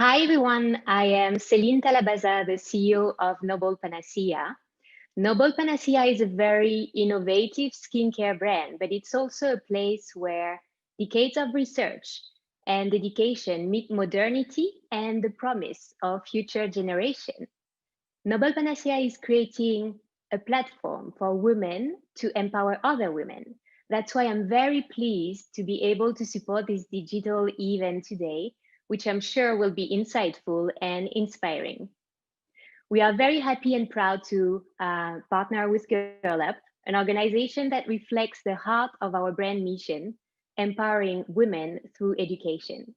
Hi everyone, I am Céline Talabaza, the CEO of Noble Panacea. Noble Panacea is a very innovative skincare brand, but it's also a place where decades of research and dedication meet modernity and the promise of future generation. Noble Panacea is creating a platform for women to empower other women. That's why I'm very pleased to be able to support this digital event today, which I'm sure will be insightful and inspiring. We are very happy and proud to partner with Girl Up, an organization that reflects the heart of our brand mission, empowering women through education.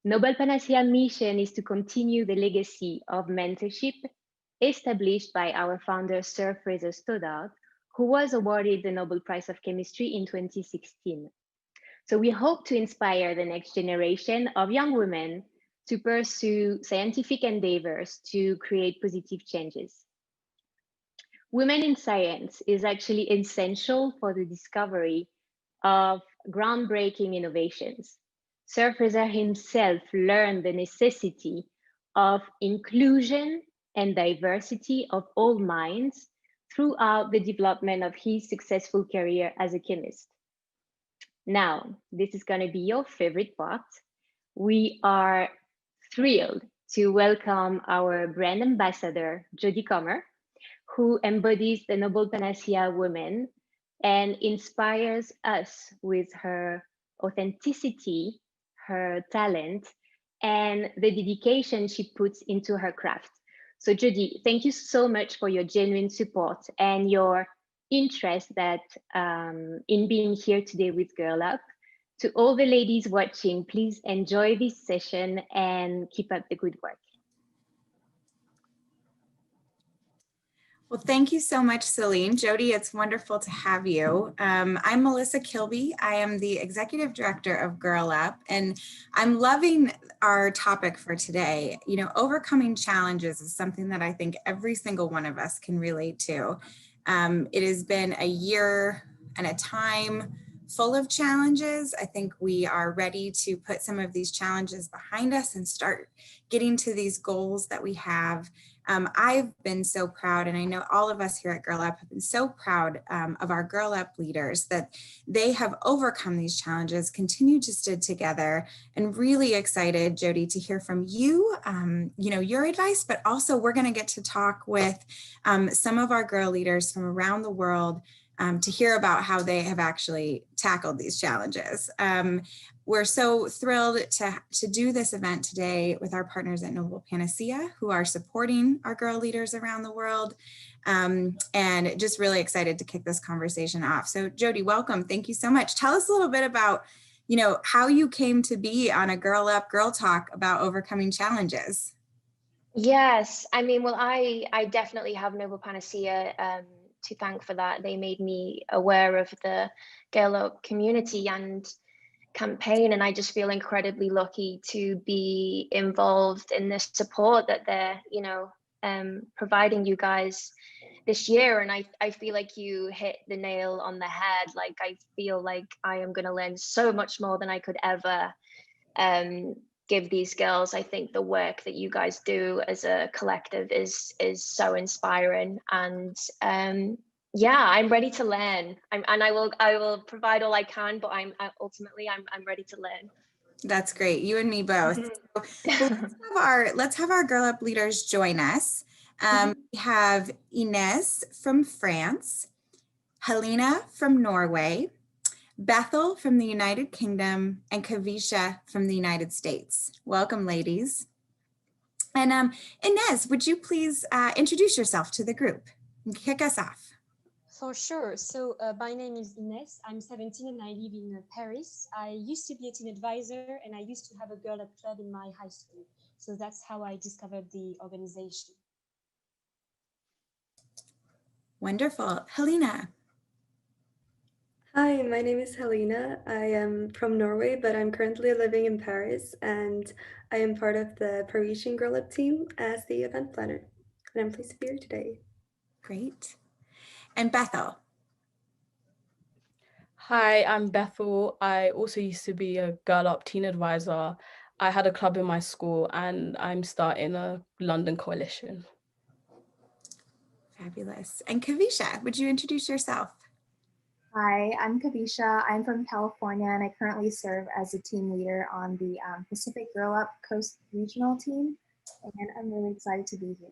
Noble Panacea mission is to continue the legacy of mentorship established by our founder, Sir Fraser Stoddart, who was awarded the Nobel Prize of Chemistry in 2016. So we hope to inspire the next generation of young women to pursue scientific endeavors to create positive changes. Women in science is actually essential for the discovery of groundbreaking innovations. Sir Fraser himself learned the necessity of inclusion and diversity of all minds throughout the development of his successful career as a chemist. Now, this is going to be your favorite part. We are thrilled to welcome our brand ambassador, Jodie, who embodies the Noble Panacea woman and inspires us with her authenticity, her talent, and the dedication she puts into her craft. So Jodie, thank you so much for your genuine support and your interest that in being here today with Girl Up. To all the ladies watching, please enjoy this session and keep up the good work. Well, thank you so much, Céline. Jodie, it's wonderful to have you. I'm Melissa Kilby. I am the Executive Director of Girl Up, and I'm loving our topic for today. You know, overcoming challenges is something that I think every single one of us can relate to. It has been a year and a time full of challenges. I think we are ready to put some of these challenges behind us and start getting to these goals that we have. I've been so proud, and I know all of us here at Girl Up have been so proud of our Girl Up leaders that they have overcome these challenges, continue to stick together, and really excited, Jodie, to hear from you, you know, your advice, but also we're going to get to talk with some of our girl leaders from around the world to hear about how they have actually tackled these challenges. We're so thrilled to do this event today with our partners at Noble Panacea, who are supporting our girl leaders around the world, and just really excited to kick this conversation off. So Jodie, welcome. Thank you so much. Tell us a little bit about, you know, how you came to be on a Girl Up Girl Talk about overcoming challenges. Yes, I mean, well, I definitely have Noble Panacea to thank for that. They made me aware of the Girl Up community and campaign, and I just feel incredibly lucky to be involved in this support that they're, you know, providing you guys this year. And I feel like you hit the nail on the head. Like, I feel like I am going to learn so much more than I could ever give these girls. I think the work that you guys do as a collective is so inspiring, and yeah, I'm ready to learn. I will provide all I can, but ultimately I'm ready to learn. That's great. You and me both. So, let's have our Girl Up leaders join us. We have Ines from France, Helene from Norway, Bethel from the United Kingdom, and Kavisha from the United States. Welcome, ladies. And Ines, would you please introduce yourself to the group and kick us off? For sure. So my name is Ines. I'm 17 and I live in Paris. I used to be a teen advisor and I used to have a Girl Up club in my high school. So that's how I discovered the organization. Wonderful. Helene. Hi, my name is Helene. I am from Norway, but I'm currently living in Paris, and I am part of the Parisian Girl Up team as the event planner. And I'm pleased to be here today. Great. And Bethel. Hi, I'm Bethel. I also used to be a Girl Up teen advisor. I had a club in my school, and I'm starting a London coalition. Fabulous. And Kavisha, would you introduce yourself? Hi, I'm Kavisha. I'm from California, and I currently serve as a team leader on the Pacific Girl Up Coast Regional team, and I'm really excited to be here.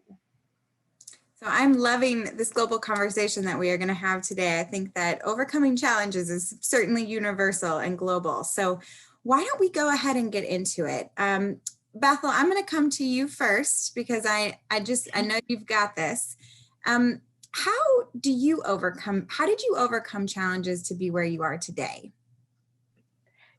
So I'm loving this global conversation that we are going to have today. I think that overcoming challenges is certainly universal and global. So why don't we go ahead and get into it? Bethel, I'm going to come to you first because I know you've got this. How did you overcome challenges to be where you are today?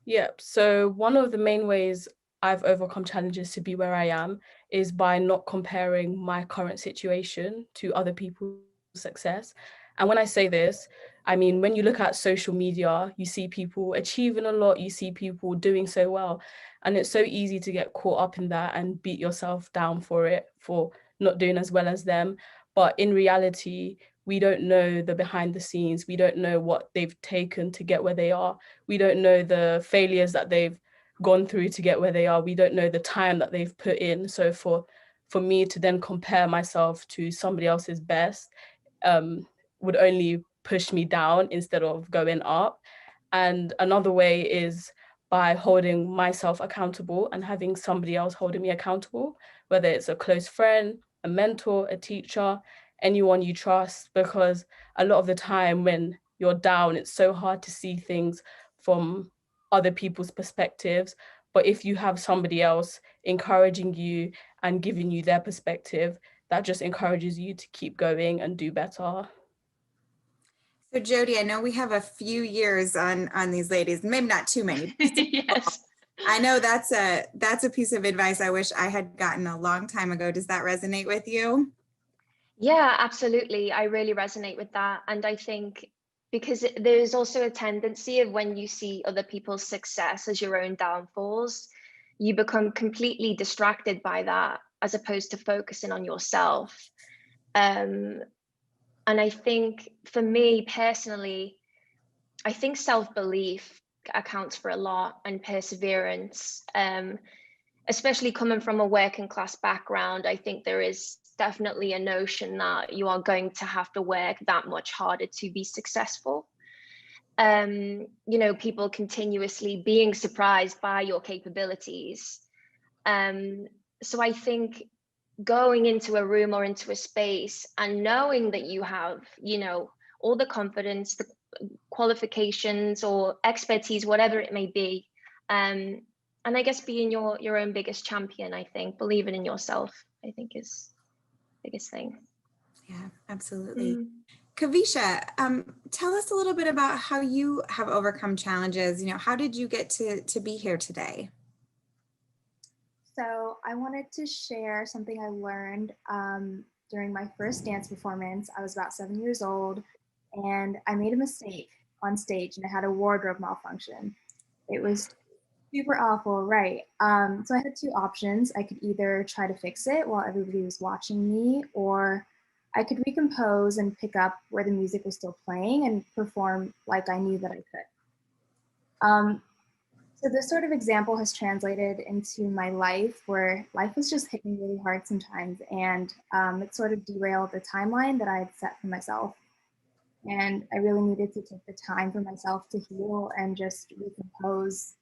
Yep. So one of the main ways I've overcome challenges to be where I am is by not comparing my current situation to other people's success. And when I say this, I mean, when you look at social media, you see people achieving a lot, you see people doing so well. And it's so easy to get caught up in that and beat yourself down for it, for not doing as well as them. But in reality, we don't know the behind the scenes. We don't know what they've taken to get where they are. We don't know the failures that they've gone through to get where they are. We don't know the time that they've put in. So for me to then compare myself to somebody else's best would only push me down instead of going up. And another way is by holding myself accountable and having somebody else holding me accountable, whether it's a close friend, a mentor, a teacher, anyone you trust, because a lot of the time when you're down, it's so hard to see things from other people's perspectives. But if you have somebody else encouraging you and giving you their perspective, that just encourages you to keep going and do better. So Jodie, I know we have a few years on these ladies, maybe not too many. Yes. I know that's a piece of advice I wish I had gotten a long time ago. Does that resonate with you? Yeah, absolutely. I really resonate with that. And I think because there's also a tendency of when you see other people's success as your own downfalls, you become completely distracted by that as opposed to focusing on yourself. And I think for me personally, I think self-belief accounts for a lot, and perseverance. Especially coming from a working class background, I think there is definitely a notion that you are going to have to work that much harder to be successful. You know, people continuously being surprised by your capabilities. So I think going into a room or into a space and knowing that you have, you know, all the confidence, the qualifications or expertise, whatever it may be, and I guess being your own biggest champion, I think, believing in yourself, I think is the biggest thing. Yeah, absolutely. Kavisha, tell us a little bit about how you have overcome challenges. You know, how did you get to be here today? So I wanted to share something I learned during my first dance performance. I was about 7 years old, and I made a mistake on stage, and I had a wardrobe malfunction. It was super awful, right? So I had two options. I could either try to fix it while everybody was watching me, or I could recompose and pick up where the music was still playing and perform like I knew that I could. So this sort of example has translated into my life, where life was just hitting really hard sometimes, and it sort of derailed the timeline that I had set for myself. And I really needed to take the time for myself to heal and just recompose.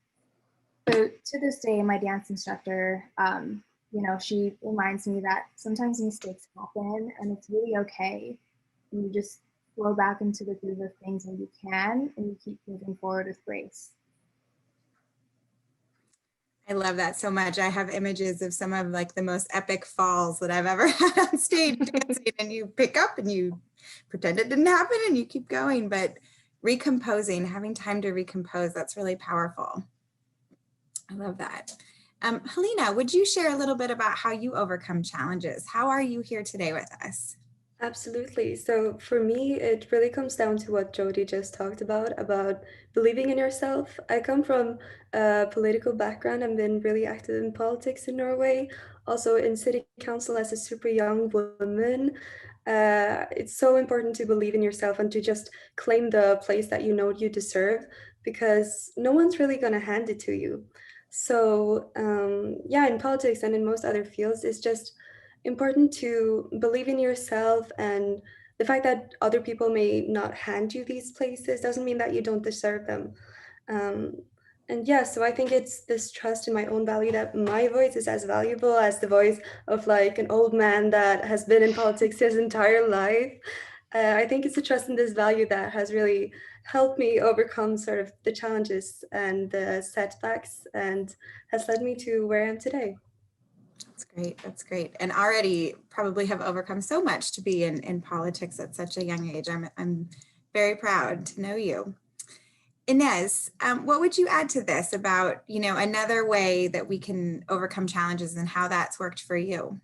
So to this day, my dance instructor, you know, she reminds me that sometimes mistakes happen and it's really okay. And you just flow back into the groove of things when you can, and you keep moving forward with grace. I love that so much. I have images of some of like the most epic falls that I've ever had on stage dancing, and you pick up and you pretend it didn't happen and you keep going, but recomposing, having time to recompose, that's really powerful. I love that. Helene, would you share a little bit about how you overcome challenges? How are you here today with us? Absolutely. So for me, it really comes down to what Jodie just talked about believing in yourself. I come from a political background. I've been really active in politics in Norway, also in city council as a super young woman. It's so important to believe in yourself and to just claim the place that you know you deserve, because no one's really going to hand it to you. So yeah, in politics and in most other fields, it's just important to believe in yourself, and the fact that other people may not hand you these places doesn't mean that you don't deserve them. Um, and yeah, so I think it's this trust in my own value that my voice is as valuable as the voice of like an old man that has been in politics his entire life. I think it's a trust in this value that has really helped me overcome sort of the challenges and the setbacks and has led me to where I am today. That's great. That's great. And already probably have overcome so much to be in politics at such a young age. I'm very proud to know you. Ines, what would you add to this about, another way that we can overcome challenges and how that's worked for you?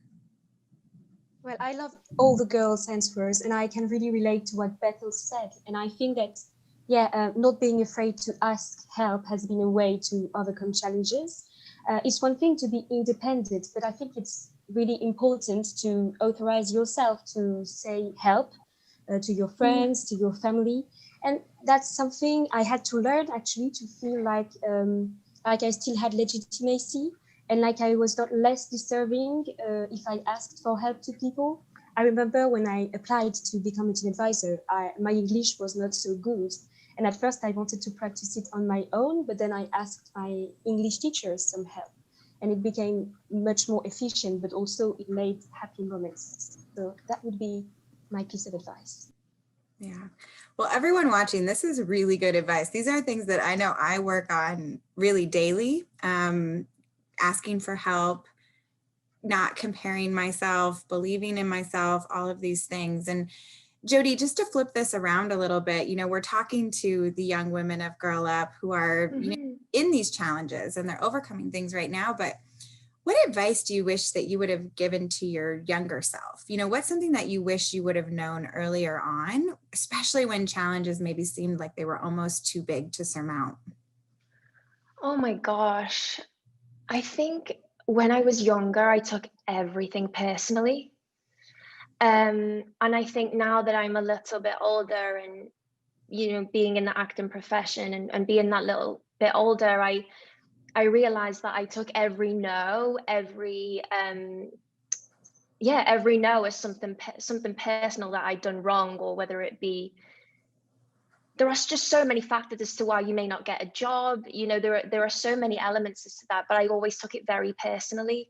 Well, I love all the girls' answers, and I can really relate to what Bethel said. And I think that, not being afraid to ask help has been a way to overcome challenges. It's one thing to be independent, but I think it's really important to authorize yourself to say help to your friends, to your family. And that's something I had to learn, actually, to feel like I still had legitimacy, and like I was not less deserving if I asked for help to people. I remember when I applied to become a teen advisor, my English was not so good. And at first I wanted to practice it on my own, but then I asked my English teachers some help. And it became much more efficient, but also it made happy moments. So that would be my piece of advice. Yeah. Well, everyone watching, this is really good advice. These are things that I know I work on really daily. Asking for help, not comparing myself, believing in myself, all of these things. And Jodie, just to flip this around a little bit, we're talking to the young women of Girl Up who are in these challenges and they're overcoming things right now. But what advice do you wish that you would have given to your younger self? What's something that you wish you would have known earlier on, especially when challenges maybe seemed like they were almost too big to surmount? Oh my gosh. I think when I was younger, I took everything personally. And I think now that I'm a little bit older and, being in the acting profession and being that little bit older, I realized that I took every no, every no as something personal that I'd done wrong, or whether it be, there are just so many factors as to why you may not get a job. There are so many elements as to that, but I always took it very personally.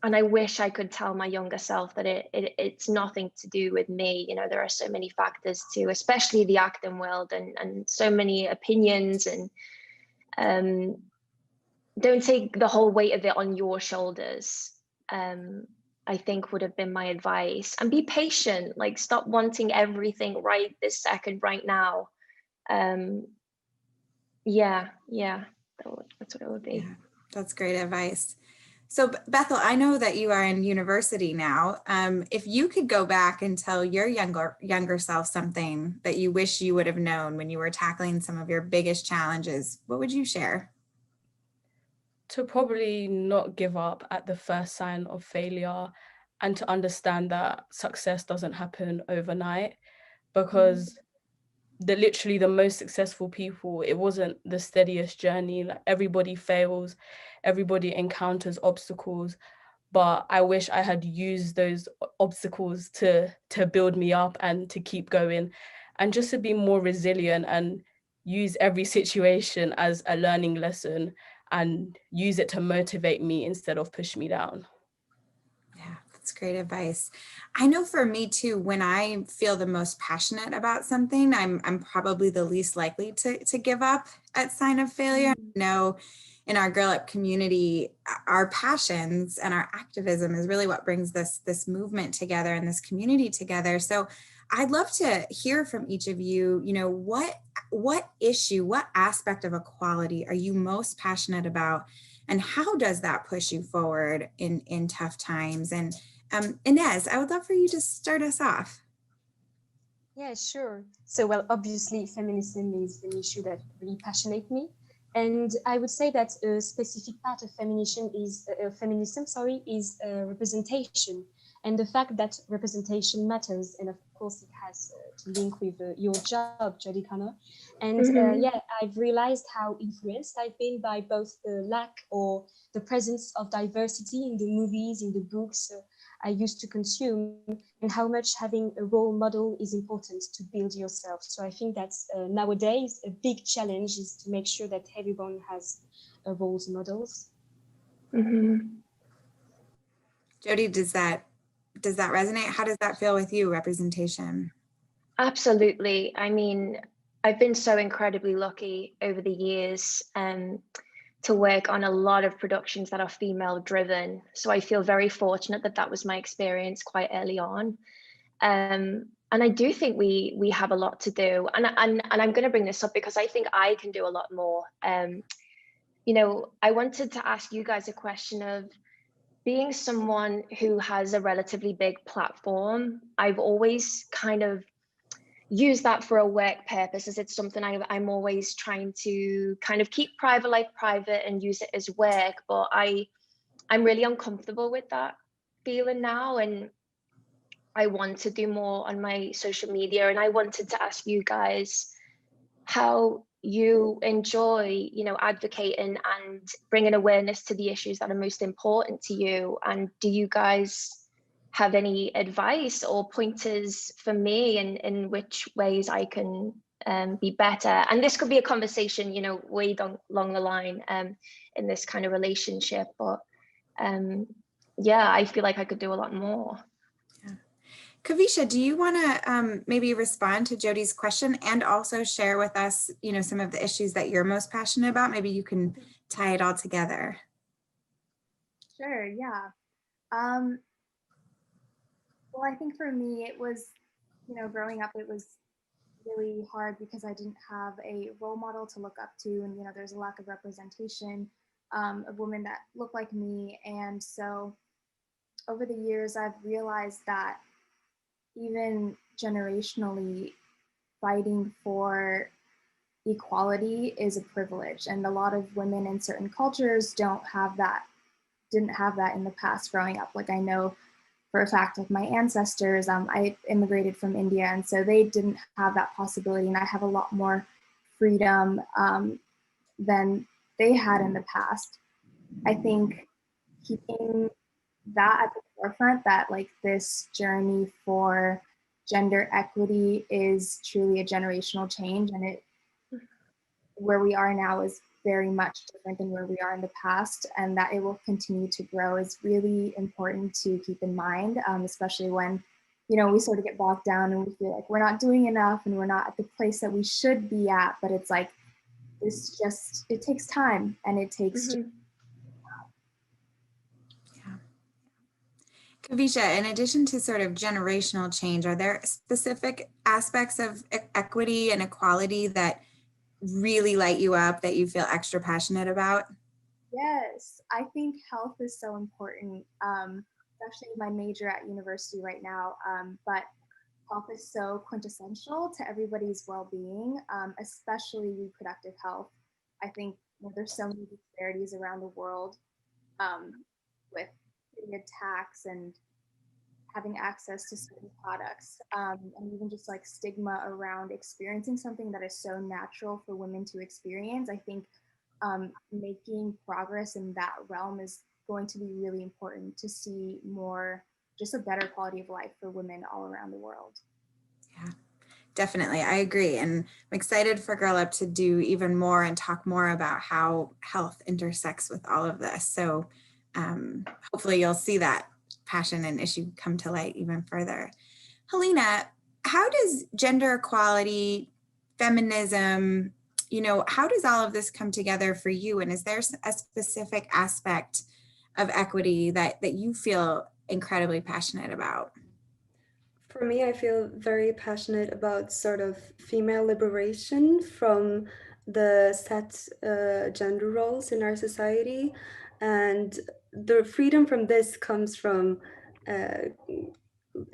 And I wish I could tell my younger self that it's nothing to do with me. There are so many factors too, especially the acting world, and so many opinions, and don't take the whole weight of it on your shoulders. I think would have been my advice. And be patient, like stop wanting everything right this second, right now. Yeah, that's what it would be. Yeah, that's great advice. So Bethel, I know that you are in university now. If you could go back and tell your younger self something that you wish you would have known when you were tackling some of your biggest challenges, what would you share? To probably not give up at the first sign of failure, and to understand that success doesn't happen overnight, because literally the most successful people, it wasn't the steadiest journey. Like, everybody fails, everybody encounters obstacles, but I wish I had used those obstacles to build me up and to keep going, and just to be more resilient and use every situation as a learning lesson and use it to motivate me instead of push me down. Yeah, that's great advice. I know for me too, when I feel the most passionate about something, I'm probably the least likely to give up at sign of failure. I know in our Girl Up community, our passions and our activism is really what brings this movement together and this community together. So I'd love to hear from each of you, what issue, what aspect of equality are you most passionate about? And how does that push you forward in tough times? And Ines, I would love for you to start us off. Yeah, sure. So, well, obviously, feminism is an issue that really passionates me. And I would say that a specific part of feminism is representation, and the fact that representation matters. And of course, it has to link with your job, Jodie Connor. And Mhm. yeah, I've realized how influenced I've been by both the lack or the presence of diversity in the movies, in the books I used to consume, and how much having a role model is important to build yourself. So I think that's nowadays a big challenge is to make sure that everyone has role models. Mhm. Jodie, does that resonate? How does that feel with you, representation? Absolutely. I mean, I've been so incredibly lucky over the years to work on a lot of productions that are female driven. So I feel very fortunate that that was my experience quite early on. And I do think we have a lot to do. And I'm going to bring this up because I think I can do a lot more. You know, I wanted to ask you guys a question of being someone who has a relatively big platform. I've always kind of use that for a work purpose, as it's something I'm always trying to kind of keep private life private and use it as work, but I'm really uncomfortable with that feeling now, and I want to do more on my social media. And I wanted to ask you guys how you enjoy, you know, advocating and bringing awareness to the issues that are most important to you. And do you guys have any advice or pointers for me in which ways I can be better? And this could be a conversation, you know, way down along the line in this kind of relationship. But yeah, I feel like I could do a lot more. Kavisha, do you want to maybe respond to Jodie's question and also share with us, you know, some of the issues that you're most passionate about? Maybe you can tie it all together. Sure, yeah. Well, I think for me, it was, you know, growing up, it was really hard because I didn't have a role model to look up to. And, you know, there's a lack of representation of women that look like me. And so over the years, I've realized that even generationally, fighting for equality is a privilege. And a lot of women in certain cultures didn't have that in the past growing up. Like I know for a fact, like my ancestors, I immigrated from India, and so they didn't have that possibility. And I have a lot more freedom than they had in the past. I think keeping that at the forefront, that like this journey for gender equity is truly a generational change, and it where we are now is very much different than where we are in the past, and that it will continue to grow is really important to keep in mind, especially when, you know, we sort of get bogged down and we feel like we're not doing enough and we're not at the place that we should be at. But it's like, it takes time, and it takes. Mm-hmm. Yeah. Kavisha, in addition to sort of generational change, are there specific aspects of equity and equality that really light you up, that you feel extra passionate about? Yes, I think health is so important. It's actually my major at university right now, but health is so quintessential to everybody's well-being, especially reproductive health. I think, you know, there's so many disparities around the world with period tax and having access to certain products, and even just like stigma around experiencing something that is so natural for women to experience. I think making progress in that realm is going to be really important to see more, just a better quality of life for women all around the world. Yeah, definitely. I agree. And I'm excited for Girl Up to do even more and talk more about how health intersects with all of this. So hopefully you'll see that passion and issue come to light even further. Helene, how does gender equality, feminism, you know, how does all of this come together for you? And is there a specific aspect of equity that you feel incredibly passionate about? For me, I feel very passionate about sort of female liberation from the set gender roles in our society. And the freedom from this comes from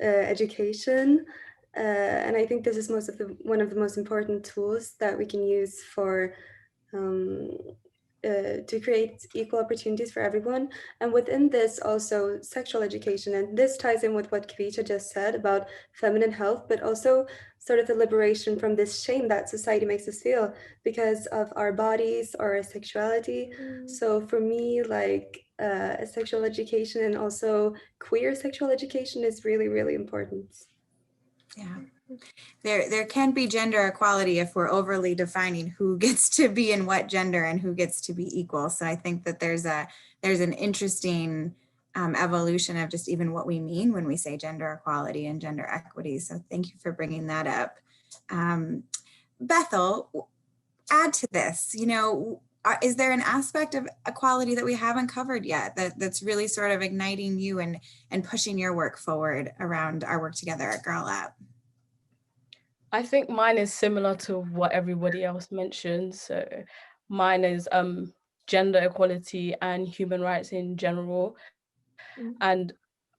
education. And I think this is one of the most important tools that we can use for to create equal opportunities for everyone. And within this also sexual education, and this ties in with what Kavisha just said about feminine health, but also sort of the liberation from this shame that society makes us feel because of our bodies or our sexuality. So for me, like sexual education and also queer sexual education is really, really important. Yeah. There can be gender equality if we're overly defining who gets to be in what gender and who gets to be equal. So I think that there's an interesting evolution of just even what we mean when we say gender equality and gender equity. So thank you for bringing that up. Bethel, add to this, you know, is there an aspect of equality that we haven't covered yet that's really sort of igniting you and pushing your work forward around our work together at Girl Lab? I think mine is similar to what everybody else mentioned. So mine is gender equality and human rights in general, and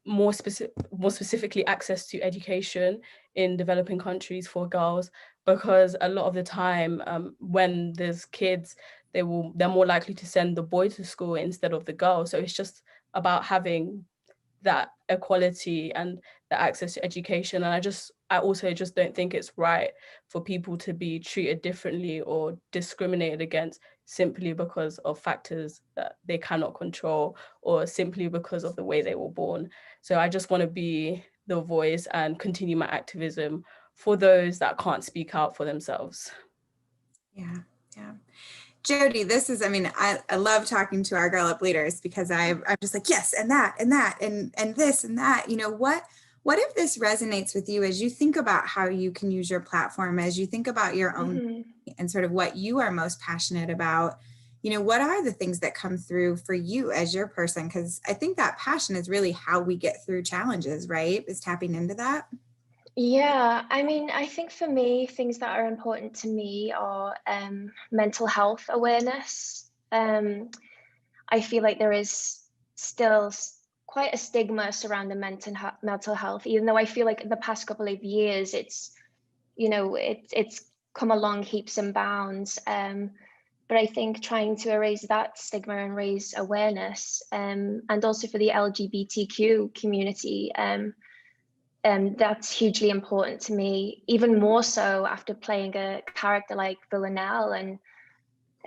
more specifically access to education in developing countries for girls, because a lot of the time when there's kids, they're more likely to send the boy to school instead of the girl. So it's just about having that equality and the access to education. And I also just don't think it's right for people to be treated differently or discriminated against simply because of factors that they cannot control or simply because of the way they were born. So I just want to be the voice and continue my activism for those that can't speak out for themselves. Yeah. Jodie, this is, I mean, I love talking to our Girl Up leaders because I'm just like, yes, and that, and this and that, you know, what if this resonates with you as you think about how you can use your platform, as you think about your own and sort of what you are most passionate about, you know, what are the things that come through for you as your person? Because I think that passion is really how we get through challenges, right? Is tapping into that. Yeah, I mean, I think for me, things that are important to me are mental health awareness. I feel like there is still quite a stigma surrounding mental health, even though I feel like the past couple of years, it's, you know, it's come along heaps and bounds. But I think trying to erase that stigma and raise awareness, and also for the LGBTQ community, that's hugely important to me, even more so after playing a character like Villanelle and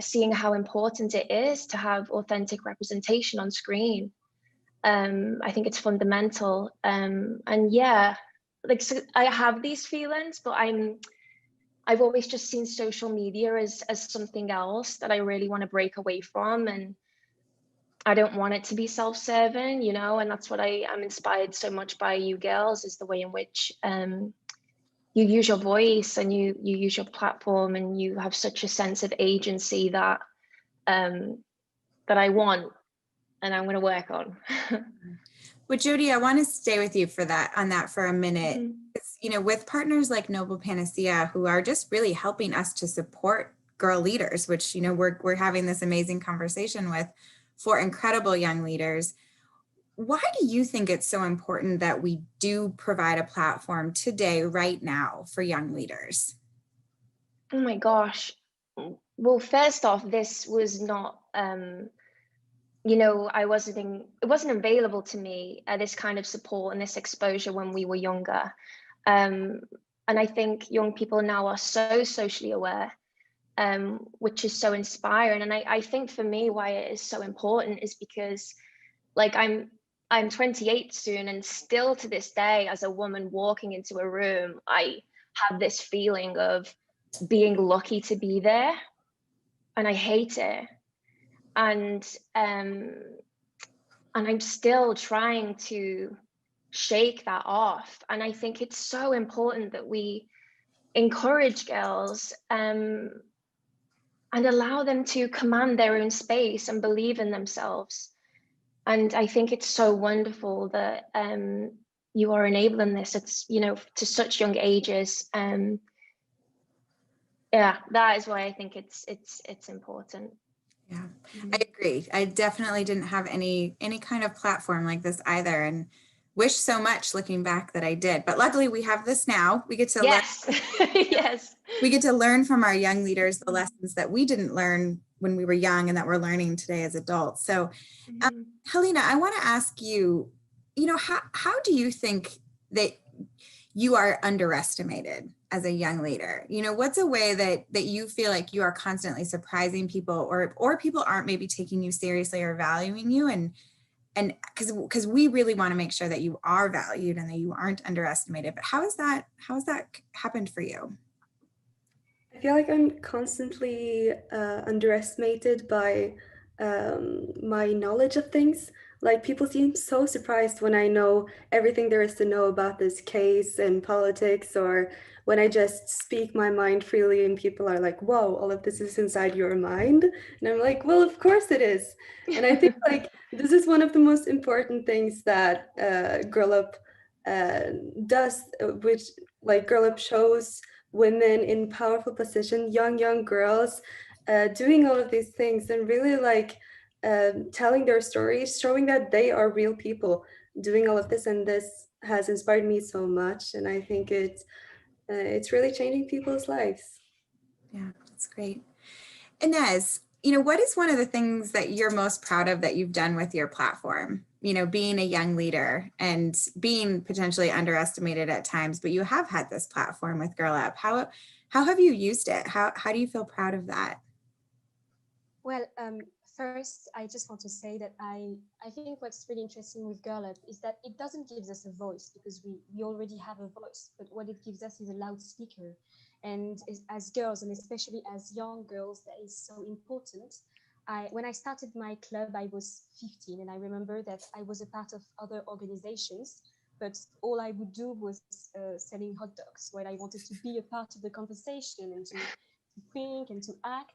seeing how important it is to have authentic representation on screen. I think it's fundamental. And yeah, like, so I have these feelings, but I've always just seen social media as something else that I really want to break away from. And I don't want it to be self-serving, you know, and that's what I'm inspired so much by you girls, is the way in which you use your voice and you use your platform, and you have such a sense of agency that that I want, and I'm going to work on. Well, Jodie, I want to stay with you for that for a minute. You know, with partners like Noble Panacea, who are just really helping us to support girl leaders, which, you know, we're having this amazing conversation with, for incredible young leaders. Why do you think it's so important that we do provide a platform today, right now, for young leaders? Oh my gosh. Well, first off, this was not, you know, it wasn't available to me, this kind of support and this exposure when we were younger. And I think young people now are so socially aware, which is so inspiring. And I think for me, why it is so important is because, like, I'm 28 soon, and still to this day, as a woman walking into a room, I have this feeling of being lucky to be there, and I hate it. And I'm still trying to shake that off. And I think it's so important that we encourage girls and allow them to command their own space and believe in themselves. And I think it's so wonderful that you are enabling this. It's, you know, to such young ages. Yeah, that is why I think it's important. Yeah, I agree. I definitely didn't have any kind of platform like this either, and wish so much looking back that I did. But luckily we have this now. We get to yes. Yes. We get to learn from our young leaders the lessons that we didn't learn when we were young and that we're learning today as adults. So Helena, I want to ask you, how do you think that you are underestimated as a young leader? What's a way that you feel like you are constantly surprising people, or people aren't maybe taking you seriously or valuing you? And because we really want to make sure that you are valued and that you aren't underestimated. But how has that happened for you? I feel like I'm constantly underestimated by my knowledge of things. Like, people seem so surprised when I know everything there is to know about this case and politics, or when I just speak my mind freely and people are like, whoa, all of this is inside your mind. And I'm like, well, of course it is. And I think like this is one of the most important things that Girl Up does, which like Girl Up shows women in powerful positions, young girls, doing all of these things and really like telling their stories, showing that they are real people doing all of this. And this has inspired me so much. And I think it's really changing people's lives. Yeah, that's great. Ines, what is one of the things that you're most proud of that you've done with your platform? Being a young leader and being potentially underestimated at times, but you have had this platform with Girl Up. How have you used it? How do you feel proud of that? Well, first, I just want to say that I think what's really interesting with Girl Up is that it doesn't give us a voice, because we already have a voice, but what it gives us is a loudspeaker. And as girls, and especially as young girls, that is so important. When I started my club, I was 15, and I remember that I was a part of other organizations, but all I would do was selling hot dogs, when I wanted to be a part of the conversation and to think and to act.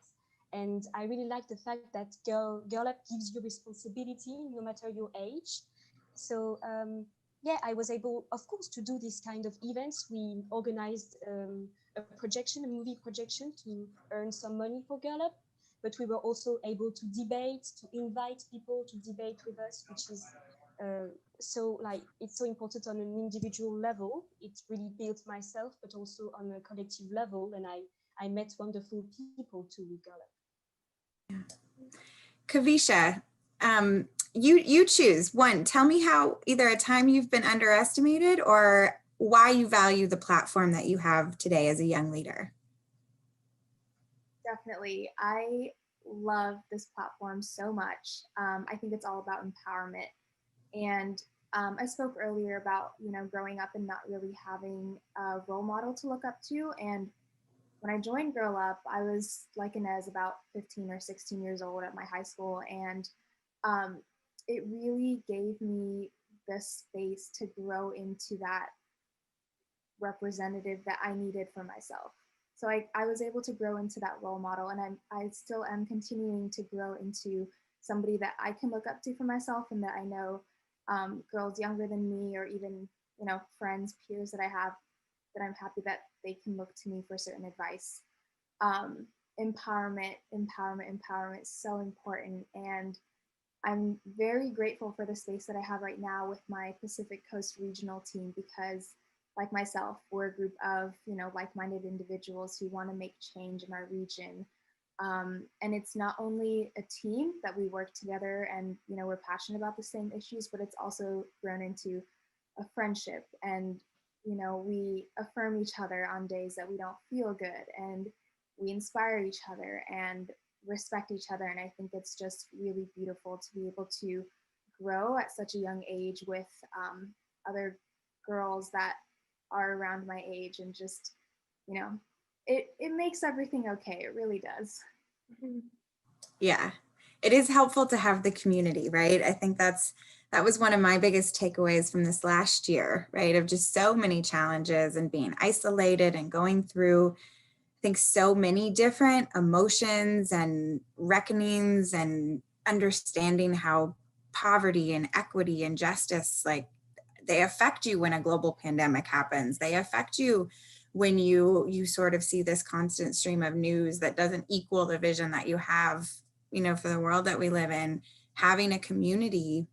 And I really like the fact that Girl Up gives you responsibility no matter your age. So yeah, I was able, of course, to do this kind of events. We organized a movie projection, to earn some money for Girl Up, but we were also able to debate, to invite people to debate with us, which is so like, it's so important on an individual level. It really built myself, but also on a collective level, and I met wonderful people too with Girl Up. Kavisha, you choose one. Tell me how, either a time you've been underestimated or why you value the platform that you have today as a young leader. Definitely. I love this platform so much. I think it's all about empowerment. And I spoke earlier about, growing up and not really having a role model to look up to. And when I joined Girl Up, I was like Ines, about 15 or 16 years old at my high school. And it really gave me the space to grow into that representative that I needed for myself. So I was able to grow into that role model, and I still am continuing to grow into somebody that I can look up to for myself, and that I know girls younger than me, or even, friends, peers that I have, that I'm happy that they can look to me for certain advice. Empowerment is so important. And I'm very grateful for the space that I have right now with my Pacific Coast regional team, because like myself, we're a group of, like-minded individuals who want to make change in our region. And it's not only a team that we work together and, we're passionate about the same issues, but it's also grown into a friendship. And, we affirm each other on days that we don't feel good, and we inspire each other and respect each other. And I think it's just really beautiful to be able to grow at such a young age with other girls that are around my age, and just, it makes everything okay. It really does. Yeah, it is helpful to have the community, right? I think that was one of my biggest takeaways from this last year, right? Of just so many challenges and being isolated and going through, I think, so many different emotions and reckonings, and understanding how poverty and equity and justice, like, they affect you when a global pandemic happens. They affect you when you sort of see this constant stream of news that doesn't equal the vision that you have, for the world that we live in. Having a community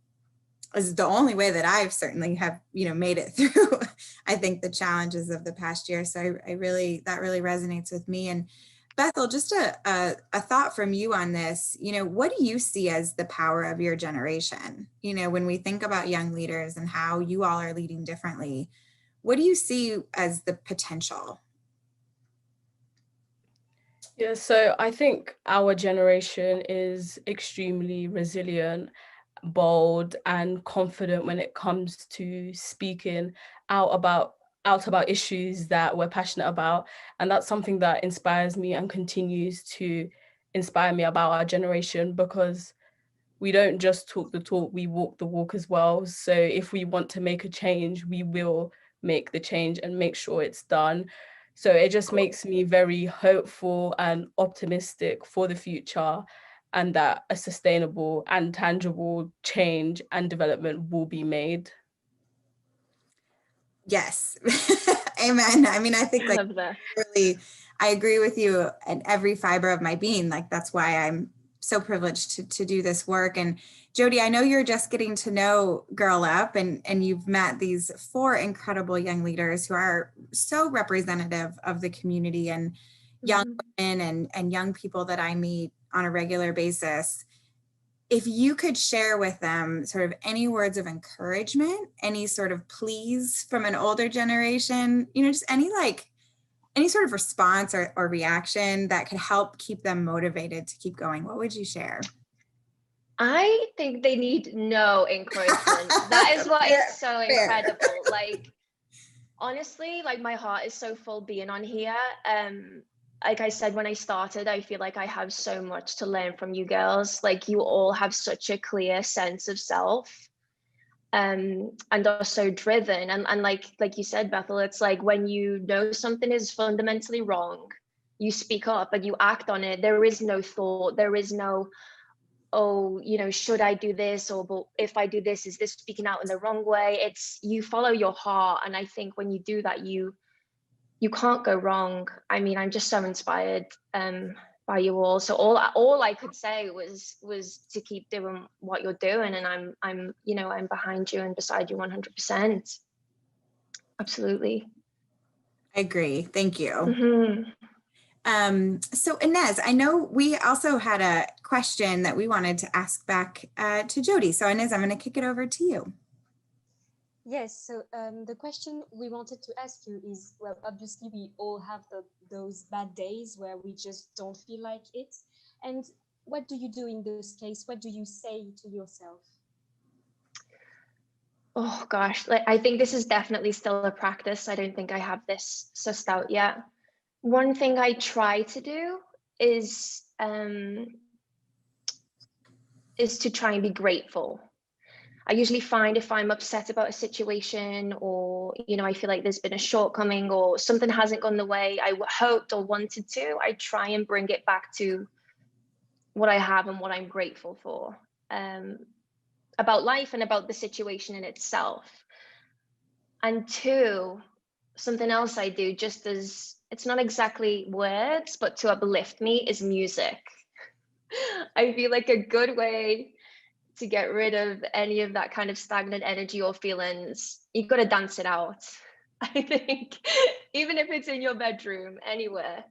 is the only way that I've certainly have, made it through, I think, the challenges of the past year. So that really resonates with me. And Bethel, just a thought from you on this. What do you see as the power of your generation? When we think about young leaders and how you all are leading differently, what do you see as the potential? Yeah, so I think our generation is extremely resilient, bold, and confident when it comes to speaking out about issues that we're passionate about. And that's something that inspires me and continues to inspire me about our generation, because we don't just talk the talk, we walk the walk as well. So if we want to make a change, we will make the change and make sure it's done. So it just makes me very hopeful and optimistic for the future, and that a sustainable and tangible change and development will be made. Yes. Amen. I mean, I think I love that. really, I agree with you in every fiber of my being. Like, that's why I'm so privileged to do this work. And Jodie, I know you're just getting to know Girl Up, and you've met these 4 incredible young leaders who are so representative of the community and young women and young people that I meet on a regular basis. If you could share with them sort of any words of encouragement, any sort of pleas from an older generation, just any sort of response or reaction that could help keep them motivated to keep going, what would you share? I think they need no encouragement. That is what is so incredible. Like, honestly, like, my heart is so full being on here. Like I said, when I started, I feel like I have so much to learn from you girls. Like, you all have such a clear sense of self, and are so driven. And like you said, Bethel, it's like when you know something is fundamentally wrong, you speak up and you act on it. There is no thought. There is no, oh, should I do this? Or, but if I do this, is this speaking out in the wrong way? It's, you follow your heart. And I think when you do that, you can't go wrong. I mean, I'm just so inspired by you all. So all I could say was to keep doing what you're doing, and I'm behind you and beside you 100%. Absolutely. I agree. Thank you. Mm-hmm. So Ines, I know we also had a question that we wanted to ask back to Jodie. So Ines, I'm going to kick it over to you. Yes, so the question we wanted to ask you is, well, obviously we all have those bad days where we just don't feel like it. And what do you do in those cases? What do you say to yourself? Oh gosh, like, I think this is definitely still a practice. I don't think I have this sussed out yet. One thing I try to do is to try and be grateful. I usually find if I'm upset about a situation, or, I feel like there's been a shortcoming or something hasn't gone the way I hoped or wanted to, I try and bring it back to what I have and what I'm grateful for, about life and about the situation in itself. And 2, something else I do, just as it's not exactly words, but to uplift me, is music. I feel like a good way to get rid of any of that kind of stagnant energy or feelings, you've got to dance it out. I think, even if it's in your bedroom, anywhere,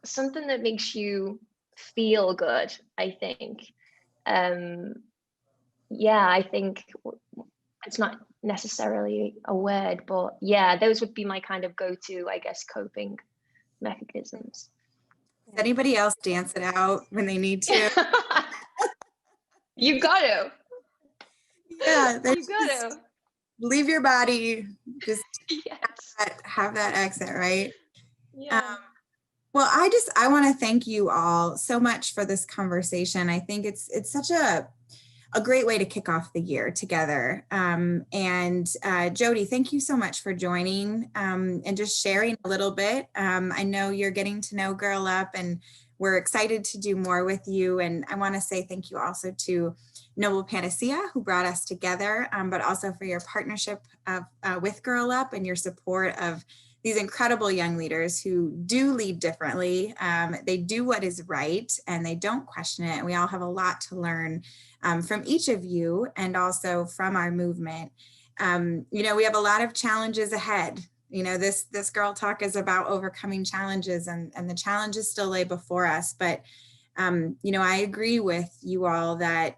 something that makes you feel good, I think. Yeah, I think it's not necessarily a word, but yeah, those would be my kind of go-to, I guess, coping mechanisms. Does anybody else dance it out when they need to? You got to. Yeah, you got to. Leave your body, just Yes. have that exit, right? Yeah. Well, I want to thank you all so much for this conversation. I think it's such a great way to kick off the year together. And Jodie, thank you so much for joining and just sharing a little bit. I know you're getting to know Girl Up, and we're excited to do more with you. And I want to say thank you also to Noble Panacea, who brought us together, but also for your partnership with Girl Up and your support of these incredible young leaders who do lead differently. They do what is right and they don't question it. And we all have a lot to learn from each of you and also from our movement. We have a lot of challenges ahead, You know, this Girl Talk is about overcoming challenges, and the challenges still lay before us. But, you know, I agree with you all that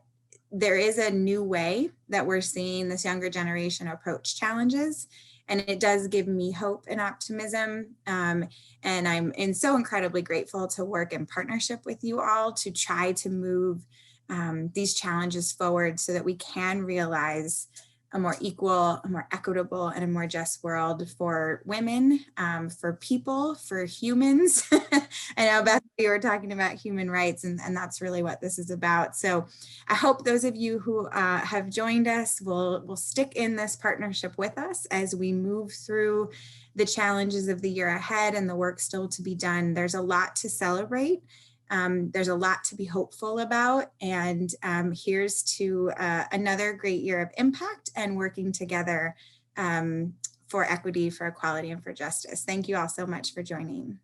there is a new way that we're seeing this younger generation approach challenges. And it does give me hope and optimism. And I'm so incredibly grateful to work in partnership with you all to try to move these challenges forward so that we can realize a more equal, a more equitable, and a more just world for women, for people, for humans. I know, Beth, you were talking about human rights, and that's really what this is about. So I hope those of you who have joined us will stick in this partnership with us as we move through the challenges of the year ahead and the work still to be done. There's a lot to celebrate. There's a lot to be hopeful about, and here's to another great year of impact and working together for equity, for equality, and for justice. Thank you all so much for joining.